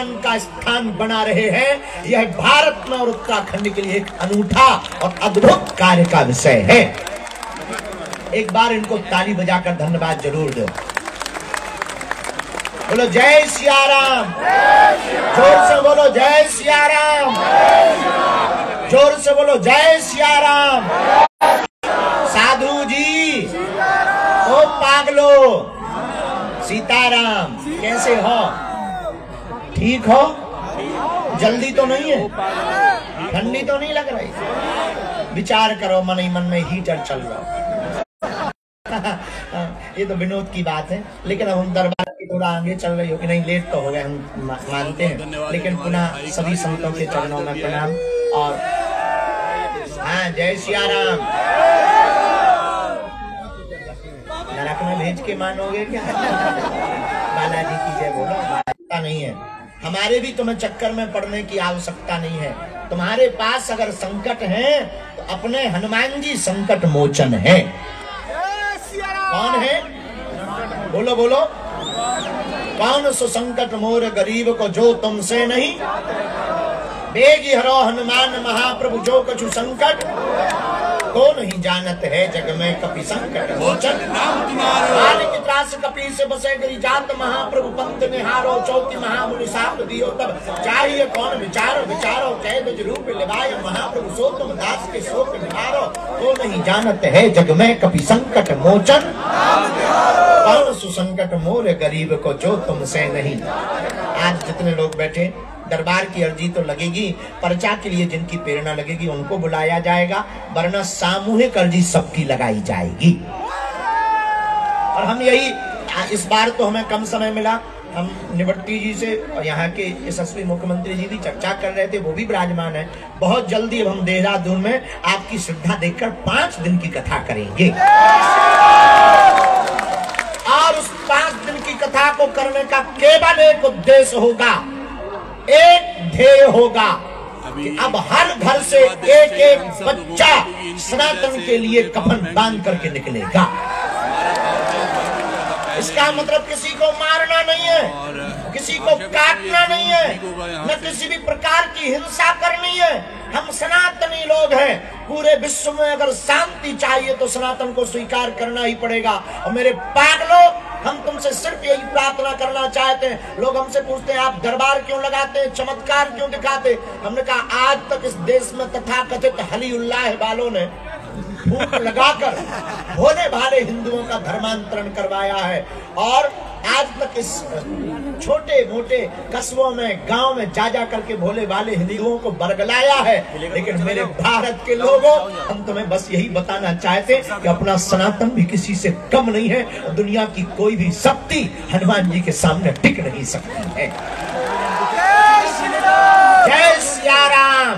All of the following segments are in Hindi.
सम्मान का स्थान बना रहे हैं। यह भारत में और उत्तराखंड के लिए एक अनूठा और अद्भुत कार्य का विषय है। एक बार इनको ताली बजाकर धन्यवाद जरूर दो। बोलो जय सिया राम, जोर से बोलो जय सिया राम, जोर से बोलो जय सिया राम। साधु जी, ओ पागलो, सीताराम, कैसे हो? ठीक हो? जल्दी तो नहीं है? ठंडी तो नहीं लग रही? विचार करो, मन ही मन में हीटर चल रहा। ये तो विनोद की बात है, लेकिन अब हम दरबार की थोड़ा आगे चल रही हो कि नहीं, लेट तो हो गए हम मानते हैं, लेकिन पुनः सभी संतों के चरणों में प्रणाम। और हाँ, जय सिया राम। नरक में भेज के मानोगे क्या? बालाजी की जय बोलो। आवश्यकता नहीं है, हमारे भी तुम्हें चक्कर में पड़ने की आवश्यकता नहीं है। तुम्हारे पास अगर संकट है तो अपने हनुमान जी संकट मोचन है। कौन है? बोलो बोलो। कौन सो संकट मोर गरीब को जो तुमसे नहीं, बेगी हरो हनुमान महाप्रभु जो कछु संकट, को नहीं जानत है जग में कपि संकट मोचन। की त्रास कपि से बसे गरी जात महाप्रभु पंथ निहारो, चौकी महामुनि साप दियो तब चाहिए कौन विचारो, विचारो कैद रूप लिवाय महाप्रभु सो तुम दास के शोक निहारो, को नहीं जानत है जग में कपि संकट मोचन। कौन सुसंकट मोर गरीब को जो तुमसे नहीं। आज जितने लोग बैठे, दरबार की अर्जी तो लगेगी, पर्चा के लिए जिनकी प्रेरणा लगेगी उनको बुलाया जाएगा, वरना सामूहिक अर्जी सबकी लगाई जाएगी। और हम यही, इस बार तो हमें कम समय मिला, हम निवट्टी जी से और यहाँ के यशस्वी मुख्यमंत्री जी भी चर्चा कर रहे थे, वो भी विराजमान है। बहुत जल्दी अब हम देहरादून में आपकी श्रद्धा देखकर 5 दिन की कथा करेंगे, और उस 5 दिन की कथा को करने का केवल एक उद्देश्य होगा, एक ध्येय होगा कि अब हर घर से एक एक बच्चा सनातन के लिए कफन बांध करके निकलेगा। इसका मतलब किसी को मारना नहीं है, किसी को काटना नहीं है, न किसी भी प्रकार की हिंसा करनी है। हम सनातनी लोग हैं, पूरे विश्व में अगर शांति चाहिए तो सनातन को स्वीकार करना ही पड़ेगा। और मेरे पागलों, हम तुमसे सिर्फ यही प्रार्थना करना चाहते हैं। लोग हमसे पूछते हैं आप दरबार क्यों लगाते हैं, चमत्कार क्यों दिखाते? हमने कहा आज तक इस देश में तथाकथित हली उल्लाह वालों ने फूंक लगाकर भोले भाले हिंदुओं का धर्मांतरण करवाया है, और आज तक इस छोटे मोटे कस्बों में, गांव में जा जा करके भोले भाले हिंदुओं को बरगलाया है। लेकिन मेरे भारत के लोगों, हम तुम्हें बस यही बताना चाहते कि अपना सनातन भी किसी से कम नहीं है। दुनिया की कोई भी शक्ति हनुमान जी के सामने टिक नहीं सकती है। जय सिया राम।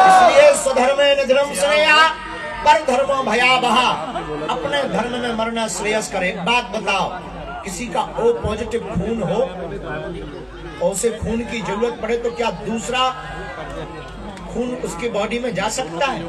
इसलिए स्वधर्मे निधनम स्नेहा पर धर्मो भयावह, अपने धर्म में मरना श्रेयस्कर। एक बात बताओ, किसी का O पॉजिटिव खून हो और उसे खून की जरूरत पड़े तो क्या दूसरा खून उसके बॉडी में जा सकता है?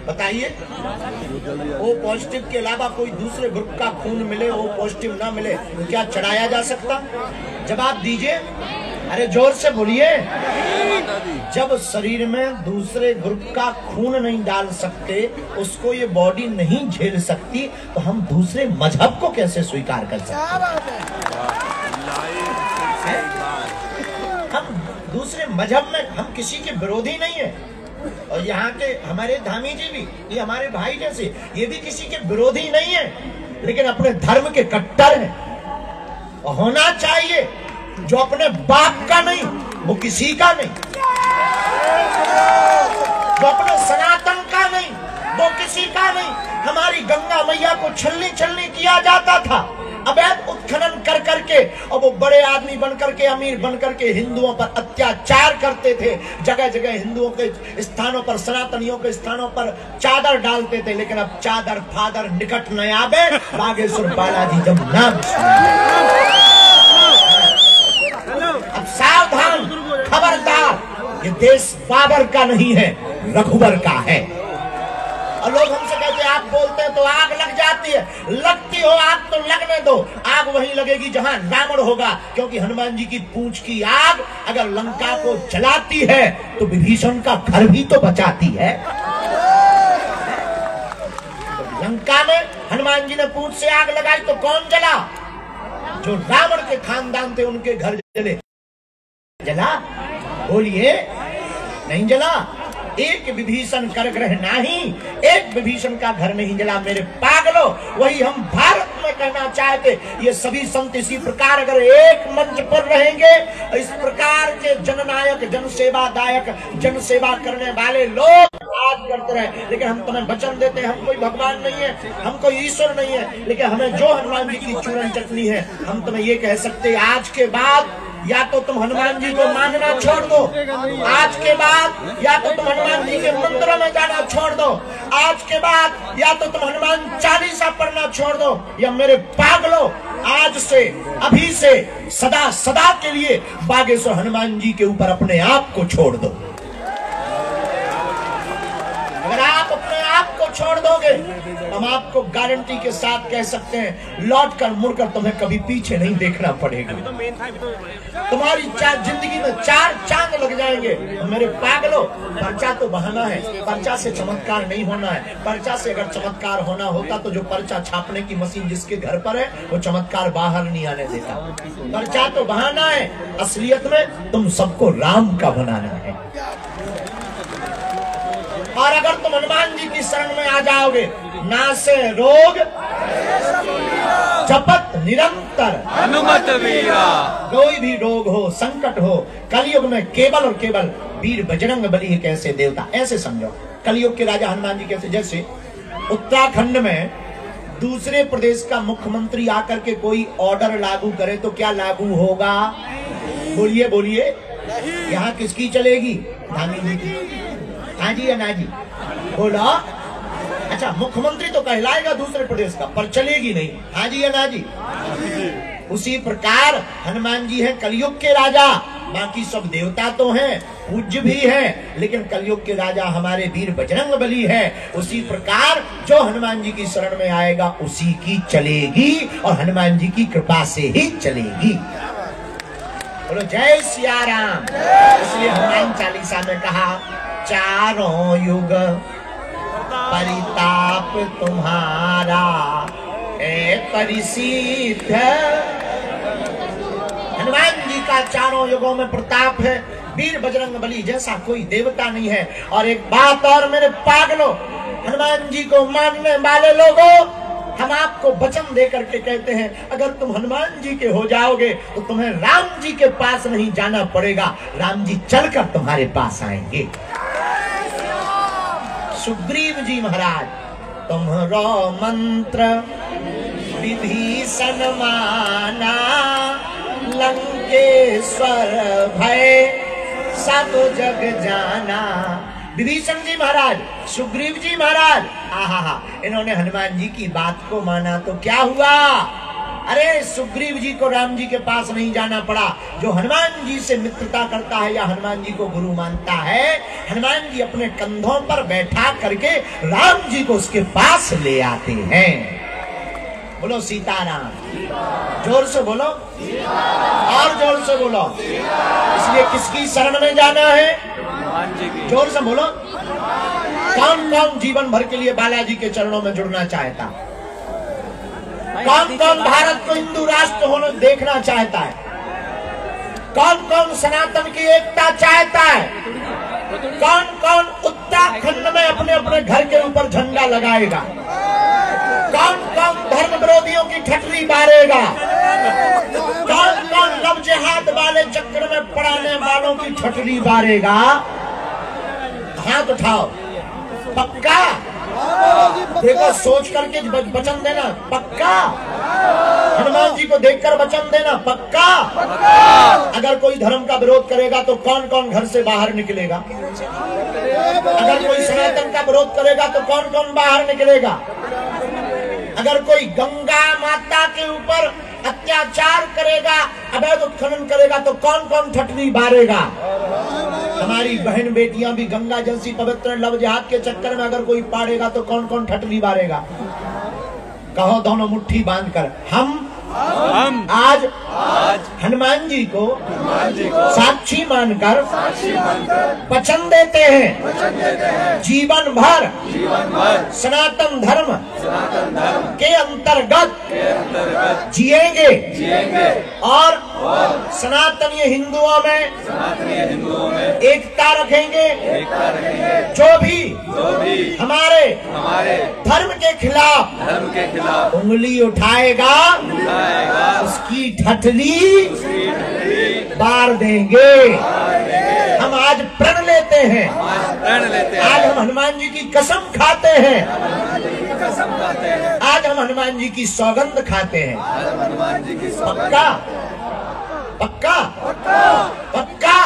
बताइए। O पॉजिटिव के अलावा कोई दूसरे ग्रुप का खून मिले, O पॉजिटिव ना मिले, तो क्या चढ़ाया जा सकता? जवाब दीजिए, अरे जोर से बोलिए। जब शरीर में दूसरे ग्रुप का खून नहीं डाल सकते, उसको ये बॉडी नहीं झेल सकती, तो हम दूसरे मजहब को कैसे स्वीकार कर सकते हैं? हम दूसरे मजहब में, हम किसी के विरोधी नहीं है। और यहाँ के हमारे धामी जी भी, ये हमारे भाई जैसे, ये भी किसी के विरोधी नहीं है, लेकिन अपने धर्म के कट्टर हैं। और होना चाहिए, जो अपने बाप का नहीं वो किसी का नहीं, जो अपने सनातन का नहीं वो किसी का नहीं। हमारी गंगा मैया को छलनी छलनी किया जाता था, अवैध उत्खनन कर करके, और वो बड़े आदमी बन करके, अमीर बन करके हिंदुओं पर अत्याचार करते थे। जगह जगह हिंदुओं के स्थानों पर, सनातनियों के स्थानों पर चादर डालते थे। लेकिन अब चादर फादर निकट न आवे, बागेश्वर बालाजी जब नाम। अब सावधान, खबरदार, ये देश बाबर का नहीं है, रघुबर का है। और लोग हमसे कहते हैं आप बोलते हैं तो आग लग जाती है। लगती हो आग तो लगने दो, आग वहीं लगेगी जहां रावण होगा, क्योंकि हनुमान जी की पूंछ की आग अगर लंका को जलाती है तो विभीषण का घर भी तो बचाती है। तो लंका में हनुमान जी ने पूंछ से आग लगाई तो कौन जला? जो रावण के खानदान थे उनके घर जले। जला? बोलिए, नहीं जला। एक विभीषण कर ग्रह नहीं, एक विभीषण का घर नहीं जला मेरे पागलों। वही हम भारत में कहना चाहते, ये सभी संत इसी प्रकार अगर एक मंच पर रहेंगे, इस प्रकार के जननायक, जनसेवादायक, जनसेवा करने वाले लोग आज करते रहे। लेकिन हम तुम्हें वचन देते हैं, हम कोई भगवान नहीं है, हम कोई ईश्वर नहीं है, लेकिन हमें जो हनुमान जी की चूरन चटनी है, हम तुम्हें ये कह सकते आज के बाद या तो तुम हनुमान जी को मानना छोड़ दो, आज के बाद या तो तुम हनुमान जी के मंदिरों में जाना छोड़ दो, आज के बाद या तो तुम हनुमान चालीसा पढ़ना छोड़ दो, या मेरे पागलों आज से, अभी से, सदा सदा के लिए बागेश्वर हनुमान जी के ऊपर अपने आप को छोड़ दो। अगर आप अपने आप को छोड़ दोगे, हम आपको गारंटी के साथ कह सकते हैं, लौट कर मुड़कर तुम्हें कभी पीछे नहीं देखना पड़ेगा। तुम्हारी जिंदगी में 4 चांद लग जाएंगे। मेरे पागलों, पर्चा तो बहाना है, पर्चा से चमत्कार नहीं होना है। पर्चा से अगर चमत्कार होना होता तो जो पर्चा छापने की मशीन जिसके घर पर है, वो चमत्कार बाहर नहीं आने देता। पर्चा तो बहाना है, असलियत में तुम सबको राम का बनाना है। और अगर तुम हनुमान जी की शरण में आ जाओगे, नासे रोग जपत निरंतर हनुमत वीरा। कोई भी रोग हो, संकट हो, कलयुग में केवल और केवल वीर बजरंग बली एक ऐसे देवता। ऐसे समझो, कलयुग के राजा हनुमान जी कैसे, जैसे उत्तराखंड में दूसरे प्रदेश का मुख्यमंत्री आकर के कोई ऑर्डर लागू करे तो क्या लागू होगा? बोलिए बोलिए, यहाँ किसकी चलेगी? धामी जी की। हाँ जी या ना जी? बोलो। अच्छा, मुख्यमंत्री तो कहलाएगा दूसरे प्रदेश का, पर चलेगी नहीं। हाँ जी या ना जी? उसी प्रकार हनुमान जी हैं कलयुग के राजा। बाकी सब देवता तो हैं, पूज्य भी हैं, लेकिन कलयुग के राजा हमारे वीर बजरंग बली है। उसी प्रकार जो हनुमान जी की शरण में आएगा उसी की चलेगी, और हनुमान जी की कृपा से ही चलेगी। बोलो जय सिया राम। इसलिए हनुमान चालीसा में कहा, चारों युग परिताप तुम्हारा है परिसिद्ध। हनुमान जी का चारों युगों में प्रताप है, वीर बजरंग बली जैसा कोई देवता नहीं है। और एक बात और मेरे पागलों, हनुमान जी को मानने वाले लोगों, हम आपको वचन दे करके कहते हैं, अगर तुम हनुमान जी के हो जाओगे तो तुम्हें राम जी के पास नहीं जाना पड़ेगा, राम जी चलकर तुम्हारे पास आएंगे। सुग्रीव जी महाराज, तुम्हारो मंत्र विभीषण माना, लंकेश्वर भय सब जग जाना। विभीषण जी महाराज, सुग्रीव जी महाराज, आहा, इन्होंने हनुमान जी की बात को माना तो क्या हुआ? अरे सुग्रीव जी को राम जी के पास नहीं जाना पड़ा। जो हनुमान जी से मित्रता करता है या हनुमान जी को गुरु मानता है, हनुमान जी अपने कंधों पर बैठा करके राम जी को उसके पास ले आते हैं। बोलो सीताराम। जोर से बोलो, और जोर से बोलो। इसलिए किसकी शरण में जाना है? जोर से बोलो। कौन कौन जीवन भर के लिए बालाजी के चरणों में जुड़ना चाहता? कौन कौन भारत को हिंदू राष्ट्र होने देखना चाहता है? कौन कौन सनातन की एकता चाहता है? कौन कौन उत्तराखंड में अपने अपने घर के ऊपर झंडा लगाएगा? कौन कौन धर्म विरोधियों की ठटरी बारेगा? कौन कौन लव जिहाद वाले चक्कर में पड़ाने वालों की ठटरी बारेगा? हाथ उठाओ। पक्का? देखो, सोच करके वचन देना। पक्का? हनुमान जी को देखकर वचन देना। पक्का? अगर कोई धर्म का विरोध करेगा तो कौन कौन घर से बाहर निकलेगा? अगर कोई सनातन का विरोध करेगा तो कौन कौन बाहर निकलेगा? अगर कोई गंगा माता के ऊपर अत्याचार करेगा, अवैध उत्खनन करेगा तो कौन कौन ठटरी बारेगा? हमारी बहन बेटियां भी गंगा जैसी पवित्र लव जिहाद के चक्कर में अगर कोई पाड़ेगा तो कौन कौन ठटरी बारेगा? कहो दोनों मुट्ठी बांधकर, हम आज हनुमान जी को साक्षी मानकर वचन देते हैं जीवन भर सनातन धर्म के अंतर्गत जिएंगे और सनातनीय हिंदुओं में एकता रखेंगे। जो भी हमारे धर्म के खिलाफ उंगली उठाएगा उसकी ठठली बार देंगे। हम आज प्रण लेते हैं, आज हम हनुमान जी की कसम खाते हैं, आज हम हनुमान जी की सौगंध खाते हैं। पक्का पक्का पक्का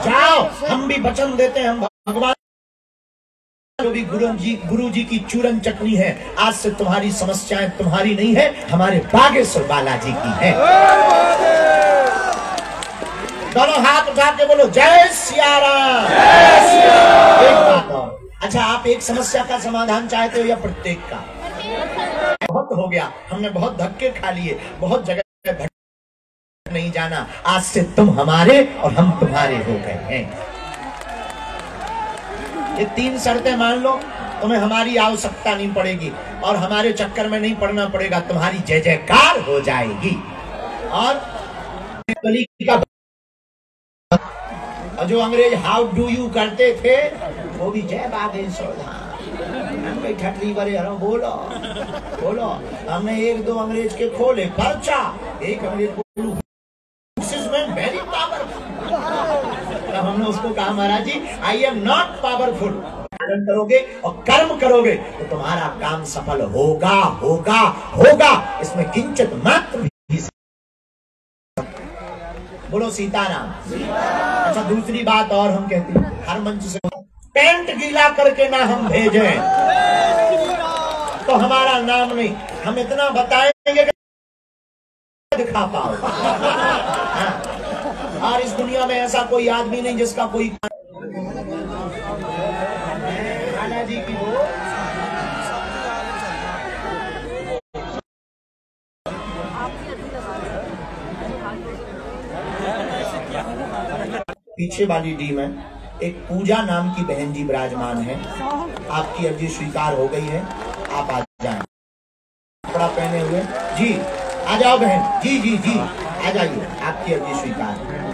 जाओ, हम भी वचन देते हैं। हम भगवान जो भी गुरु जी की चूरन चटनी है, आज से तुम्हारी समस्याएं तुम्हारी नहीं है, हमारे बागेश्वर बालाजी की है। दोनों हाथ उठा के बोलो जय सिया राम। एक बात और, अच्छा आप एक समस्या का समाधान चाहते हो या प्रत्येक का? बहुत हो गया, हमने बहुत धक्के खा लिए, बहुत जगह भटक नहीं जाना। आज से तुम हमारे और हम तुम्हारे हो गए हैं। ये 3 शर्तें मान लो, तुम्हें हमारी आवश्यकता नहीं पड़ेगी और हमारे चक्कर में नहीं पड़ना पड़ेगा, तुम्हारी जय जयकार हो जाएगी। और जो अंग्रेज हाउ डू यू करते थे वो भी जय बागेश्वर धाम ठटली बड़े बोलो बोलो। हमने 1-2 अंग्रेज के खोले पर्चा, एक अंग्रेज बोलू वेरी पावरफुल, तब हमने उसको कहा महाराज जी आई एम नॉट पावरफुल। पालन करोगे और कर्म करोगे तो तुम्हारा काम सफल होगा होगा होगा, इसमें किंचित मात्र भी। बोलो सीताराम। अच्छा दूसरी बात और हम कहते हैं, हर मंच से पेंट गीला करके ना हम भेजें तो हमारा नाम नहीं, हम इतना बताएंगे दिखा पाओ। और इस दुनिया में ऐसा कोई आदमी नहीं जिसका कोई जी की हो। पीछे वाली डी में एक पूजा नाम की बहन जी विराजमान है। आपकी अर्जी स्वीकार हो गई है, आप आ जाएं। कपड़ा पहने हुए जी आ जाओ बहन जी जी जी आ जाइए, आपकी अर्जी स्वीकार है।